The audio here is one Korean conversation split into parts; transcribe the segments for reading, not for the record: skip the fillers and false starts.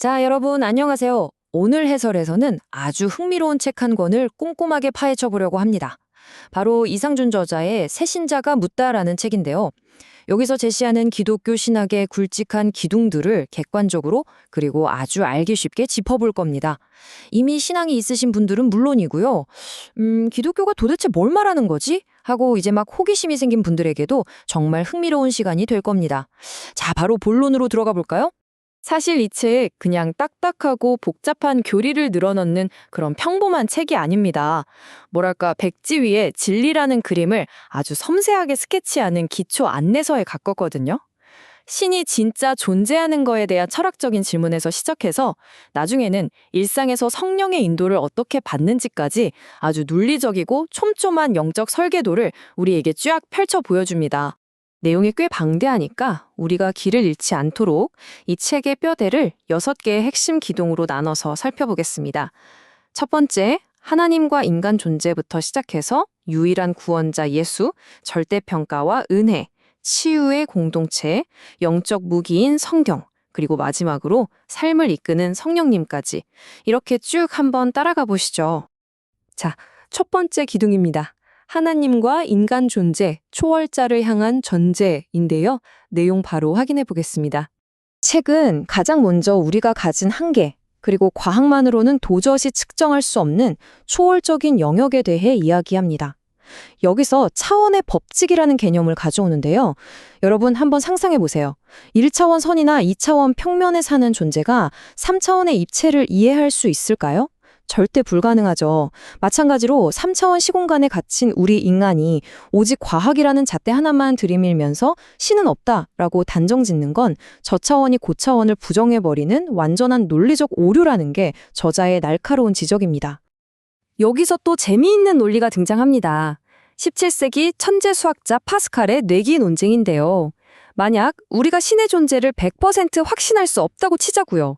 자, 여러분 안녕하세요. 오늘 해설에서는 아주 흥미로운 책 한 권을 꼼꼼하게 파헤쳐 보려고 합니다. 바로 이상준 저자의 새신자가 묻다라는 책인데요. 여기서 제시하는 기독교 신학의 굵직한 기둥들을 객관적으로 그리고 아주 알기 쉽게 짚어볼 겁니다. 이미 신앙이 있으신 분들은 물론이고요. 기독교가 도대체 뭘 말하는 거지? 하고 이제 막 호기심이 생긴 분들에게도 정말 흥미로운 시간이 될 겁니다. 자, 바로 본론으로 들어가 볼까요? 사실 이 책 그냥 딱딱하고 복잡한 교리를 늘어놓는 그런 평범한 책이 아닙니다. 뭐랄까 백지 위에 진리라는 그림을 아주 섬세하게 스케치하는 기초 안내서에 가깝거든요. 신이 진짜 존재하는 거에 대한 철학적인 질문에서 시작해서 나중에는 일상에서 성령의 인도를 어떻게 받는지까지 아주 논리적이고 촘촘한 영적 설계도를 우리에게 쫙 펼쳐 보여줍니다. 내용이 꽤 방대하니까 우리가 길을 잃지 않도록 이 책의 뼈대를 6개의 핵심 기둥으로 나눠서 살펴보겠습니다. 첫 번째, 하나님과 인간 존재부터 시작해서 유일한 구원자 예수, 절대평가와 은혜, 치유의 공동체, 영적 무기인 성경, 그리고 마지막으로 삶을 이끄는 성령님까지 이렇게 쭉 한번 따라가 보시죠. 자, 첫 번째 기둥입니다. 하나님과 인간 존재, 초월자를 향한 전제인데요. 내용 바로 확인해 보겠습니다. 책은 가장 먼저 우리가 가진 한계, 그리고 과학만으로는 도저히 측정할 수 없는 초월적인 영역에 대해 이야기합니다. 여기서 차원의 법칙이라는 개념을 가져오는데요. 여러분 한번 상상해 보세요. 1차원 선이나 2차원 평면에 사는 존재가 3차원의 입체를 이해할 수 있을까요? 절대 불가능하죠. 마찬가지로 3차원 시공간에 갇힌 우리 인간이 오직 과학이라는 잣대 하나만 들이밀면서 신은 없다라고 단정짓는 건 저차원이 고차원을 부정해버리는 완전한 논리적 오류라는 게 저자의 날카로운 지적입니다. 여기서 또 재미있는 논리가 등장합니다. 17세기 천재 수학자 파스칼의 뇌기 논쟁인데요. 만약 우리가 신의 존재를 100% 확신할 수 없다고 치자고요.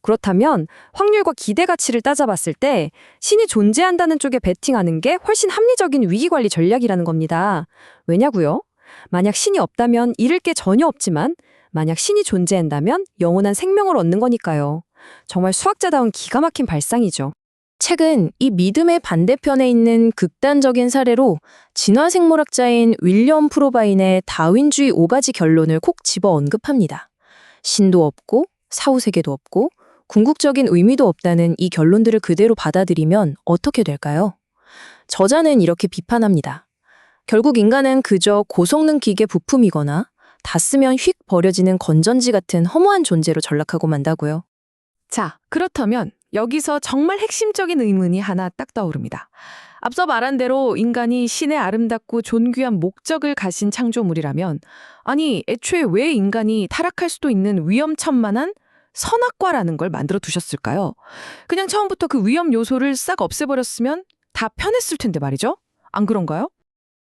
그렇다면 확률과 기대 가치를 따져봤을 때 신이 존재한다는 쪽에 베팅하는 게 훨씬 합리적인 위기관리 전략이라는 겁니다. 왜냐고요? 만약 신이 없다면 잃을 게 전혀 없지만 만약 신이 존재한다면 영원한 생명을 얻는 거니까요. 정말 수학자다운 기가 막힌 발상이죠. 책은 이 믿음의 반대편에 있는 극단적인 사례로 진화생물학자인 윌리엄 프로바인의 다윈주의 5가지 결론을 콕 집어 언급합니다. 신도 없고 사후세계도 없고 궁극적인 의미도 없다는 이 결론들을 그대로 받아들이면 어떻게 될까요? 저자는 이렇게 비판합니다. 결국 인간은 그저 고성능 기계 부품이거나 다 쓰면 휙 버려지는 건전지 같은 허무한 존재로 전락하고 만다고요. 자, 그렇다면 여기서 정말 핵심적인 의문이 하나 딱 떠오릅니다. 앞서 말한 대로 인간이 신의 아름답고 존귀한 목적을 가진 창조물이라면 아니 애초에 왜 인간이 타락할 수도 있는 위험천만한 선악과라는 걸 만들어 두셨을까요? 그냥 처음부터 그 위험 요소를 싹 없애버렸으면 다 편했을 텐데 말이죠? 안 그런가요?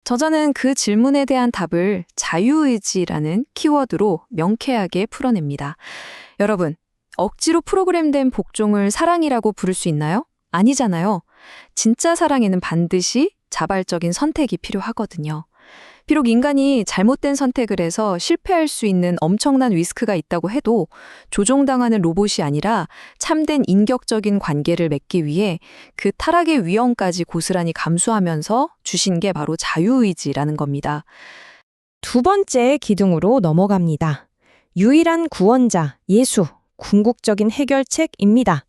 저자는 그 질문에 대한 답을 자유의지라는 키워드로 명쾌하게 풀어냅니다. 여러분, 억지로 프로그램된 복종을 사랑이라고 부를 수 있나요? 아니잖아요. 진짜 사랑에는 반드시 자발적인 선택이 필요하거든요. 비록 인간이 잘못된 선택을 해서 실패할 수 있는 엄청난 리스크가 있다고 해도 조종당하는 로봇이 아니라 참된 인격적인 관계를 맺기 위해 그 타락의 위험까지 고스란히 감수하면서 주신 게 바로 자유의지라는 겁니다. 두 번째 기둥으로 넘어갑니다. 유일한 구원자, 예수, 궁극적인 해결책입니다.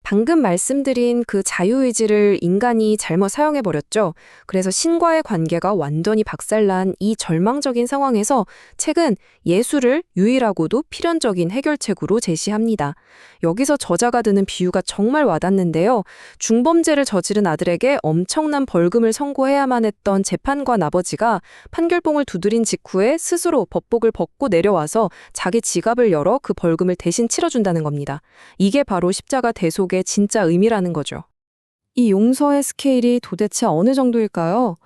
방금 말씀드린 그 자유의지를 인간이 잘못 사용해버렸죠. 그래서 신과의 관계가 완전히 박살난 이 절망적인 상황에서 책은 예수를 유일하고도 필연적인 해결책으로 제시합니다. 여기서 저자가 드는 비유가 정말 와닿는데요. 중범죄를 저지른 아들에게 엄청난 벌금을 선고해야만 했던 재판관 아버지가 판결봉을 두드린 직후에 스스로 법복을 벗고 내려와서 자기 지갑을 열어 그 벌금을 대신 치러준다는 겁니다. 이게 바로 십자가 대속의 진짜 의미라는 거죠. 이 용서의 스케일이 도대체 어느 정도일까요?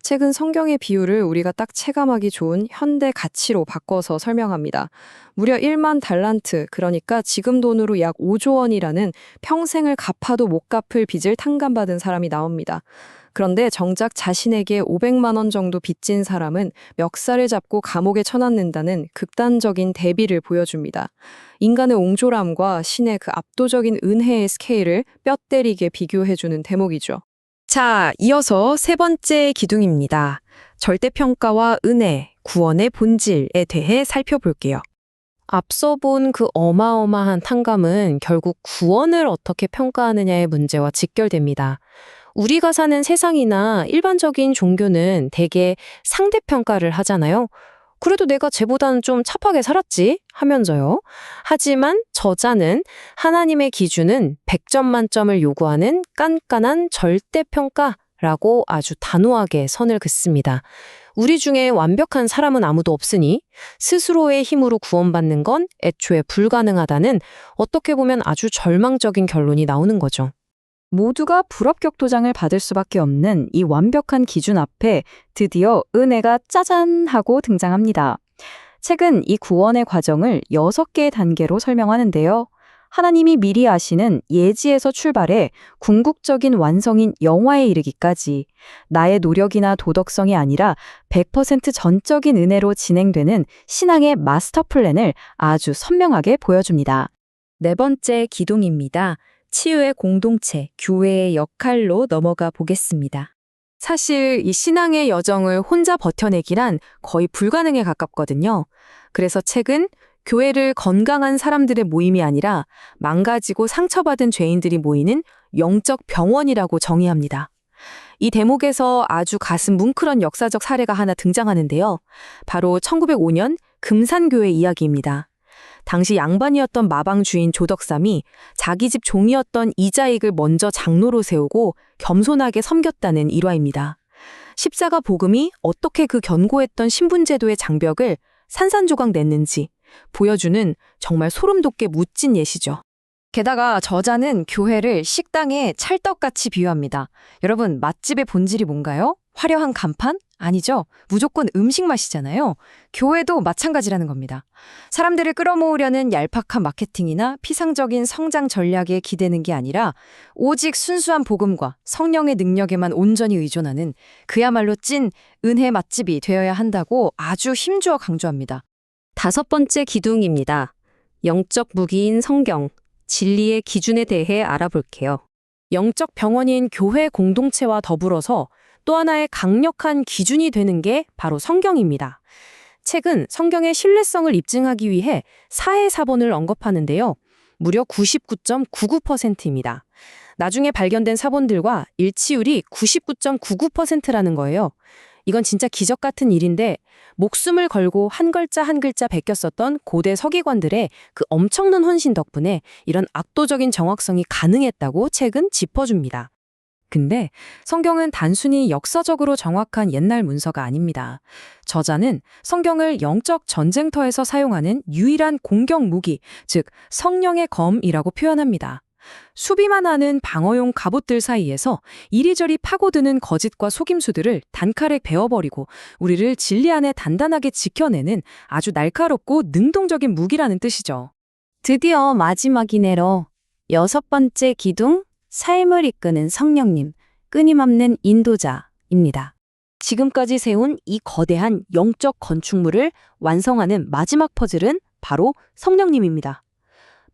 책은 성경의 비유를 우리가 딱 체감하기 좋은 현대 가치로 바꿔서 설명합니다. 무려 1만 달란트, 그러니까 지금 돈으로 약 5조 원이라는 평생을 갚아도 못 갚을 빚을 탕감받은 사람이 나옵니다. 그런데 정작 자신에게 500만 원 정도 빚진 사람은 멱살을 잡고 감옥에 쳐넣는다는 극단적인 대비를 보여줍니다. 인간의 옹졸함과 신의 그 압도적인 은혜의 스케일을 뼈 때리게 비교해주는 대목이죠. 자, 이어서 세 번째 기둥입니다. 절대평가와 은혜, 구원의 본질에 대해 살펴볼게요. 앞서 본 그 어마어마한 탕감은 결국 구원을 어떻게 평가하느냐의 문제와 직결됩니다. 우리가 사는 세상이나 일반적인 종교는 대개 상대평가를 하잖아요. 그래도 내가 쟤보다는 좀 착하게 살았지 하면서요. 하지만 저자는 하나님의 기준은 100점 만점을 요구하는 깐깐한 절대평가라고 아주 단호하게 선을 긋습니다. 우리 중에 완벽한 사람은 아무도 없으니 스스로의 힘으로 구원받는 건 애초에 불가능하다는 어떻게 보면 아주 절망적인 결론이 나오는 거죠. 모두가 불합격 도장을 받을 수밖에 없는 이 완벽한 기준 앞에 드디어 은혜가 짜잔 하고 등장합니다. 책은 이 구원의 과정을 6개의 단계로 설명하는데요. 하나님이 미리 아시는 예지에서 출발해 궁극적인 완성인 영화에 이르기까지 나의 노력이나 도덕성이 아니라 100% 전적인 은혜로 진행되는 신앙의 마스터 플랜을 아주 선명하게 보여줍니다. 네 번째 기둥입니다. 치유의 공동체, 교회의 역할로 넘어가 보겠습니다. 사실 이 신앙의 여정을 혼자 버텨내기란 거의 불가능에 가깝거든요. 그래서 책은 교회를 건강한 사람들의 모임이 아니라 망가지고 상처받은 죄인들이 모이는 영적 병원이라고 정의합니다. 이 대목에서 아주 가슴 뭉클한 역사적 사례가 하나 등장하는데요. 바로 1905년 금산교회 이야기입니다. 당시 양반이었던 마방 주인 조덕삼이 자기 집 종이었던 이자익을 먼저 장로로 세우고 겸손하게 섬겼다는 일화입니다. 십자가 복음이 어떻게 그 견고했던 신분제도의 장벽을 산산조각 냈는지 보여주는 정말 소름 돋게 멋진 예시죠. 게다가 저자는 교회를 식당의 찰떡같이 비유합니다. 여러분, 맛집의 본질이 뭔가요? 화려한 간판? 아니죠. 무조건 음식 맛이잖아요. 교회도 마찬가지라는 겁니다. 사람들을 끌어모으려는 얄팍한 마케팅이나 피상적인 성장 전략에 기대는 게 아니라 오직 순수한 복음과 성령의 능력에만 온전히 의존하는 그야말로 찐 은혜 맛집이 되어야 한다고 아주 힘주어 강조합니다. 다섯 번째 기둥입니다. 영적 무기인 성경, 진리의 기준에 대해 알아볼게요. 영적 병원인 교회 공동체와 더불어서 또 하나의 강력한 기준이 되는 게 바로 성경입니다. 책은 성경의 신뢰성을 입증하기 위해 사해사본을 언급하는데요. 무려 99.99%입니다. 나중에 발견된 사본들과 일치율이 99.99%라는 거예요. 이건 진짜 기적 같은 일인데 목숨을 걸고 한 글자 한 글자 베꼈었던 고대 서기관들의 그 엄청난 헌신 덕분에 이런 압도적인 정확성이 가능했다고 책은 짚어줍니다. 근데 성경은 단순히 역사적으로 정확한 옛날 문서가 아닙니다. 저자는 성경을 영적 전쟁터에서 사용하는 유일한 공격 무기, 즉 성령의 검이라고 표현합니다. 수비만 하는 방어용 갑옷들 사이에서 이리저리 파고드는 거짓과 속임수들을 단칼에 베어버리고 우리를 진리 안에 단단하게 지켜내는 아주 날카롭고 능동적인 무기라는 뜻이죠. 드디어 마지막이네로. 6번째 기둥, 삶을 이끄는 성령님, 끊임없는 인도자입니다. 지금까지 세운 이 거대한 영적 건축물을 완성하는 마지막 퍼즐은 바로 성령님입니다.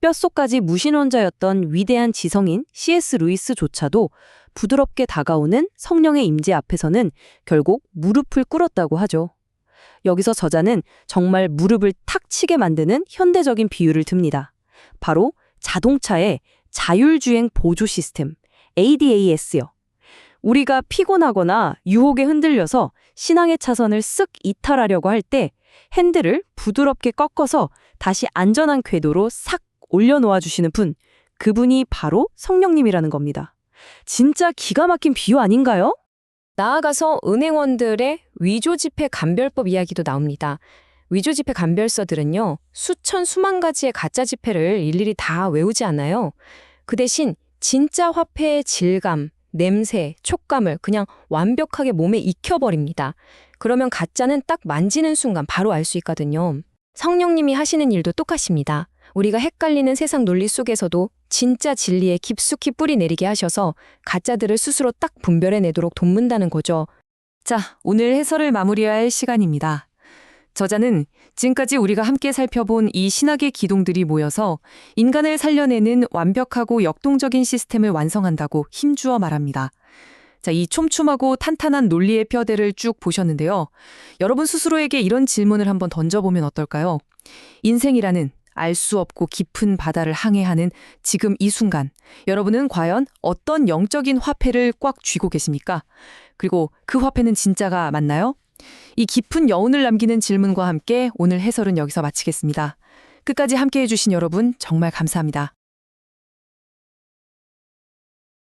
뼛속까지 무신론자였던 위대한 지성인 C.S. 루이스조차도 부드럽게 다가오는 성령의 임재 앞에서는 결국 무릎을 꿇었다고 하죠. 여기서 저자는 정말 무릎을 탁 치게 만드는 현대적인 비유를 듭니다. 바로 자동차의 자율주행 보조 시스템, ADAS요. 우리가 피곤하거나 유혹에 흔들려서 신앙의 차선을 쓱 이탈하려고 할 때 핸들을 부드럽게 꺾어서 다시 안전한 궤도로 싹 올려놓아 주시는 분, 그분이 바로 성령님이라는 겁니다. 진짜 기가 막힌 비유 아닌가요? 나아가서 은행원들의 위조지폐 감별법 이야기도 나옵니다. 위조지폐 감별서들은요, 수천 수만 가지의 가짜 지폐를 일일이 다 외우지 않아요. 그 대신 진짜 화폐의 질감, 냄새, 촉감을 그냥 완벽하게 몸에 익혀버립니다. 그러면 가짜는 딱 만지는 순간 바로 알 수 있거든요. 성령님이 하시는 일도 똑같습니다. 우리가 헷갈리는 세상 논리 속에서도 진짜 진리에 깊숙이 뿌리 내리게 하셔서 가짜들을 스스로 딱 분별해내도록 돕는다는 거죠. 자, 오늘 해설을 마무리해야 할 시간입니다. 저자는 지금까지 우리가 함께 살펴본 이 신학의 기둥들이 모여서 인간을 살려내는 완벽하고 역동적인 시스템을 완성한다고 힘주어 말합니다. 자, 이 촘촘하고 탄탄한 논리의 뼈대를 쭉 보셨는데요. 여러분 스스로에게 이런 질문을 한번 던져보면 어떨까요? 인생이라는 알 수 없고 깊은 바다를 항해하는 지금 이 순간, 여러분은 과연 어떤 영적인 화폐를 꽉 쥐고 계십니까? 그리고 그 화폐는 진짜가 맞나요? 이 깊은 여운을 남기는 질문과 함께 오늘 해설은 여기서 마치겠습니다. 끝까지 함께해 주신 여러분 정말 감사합니다.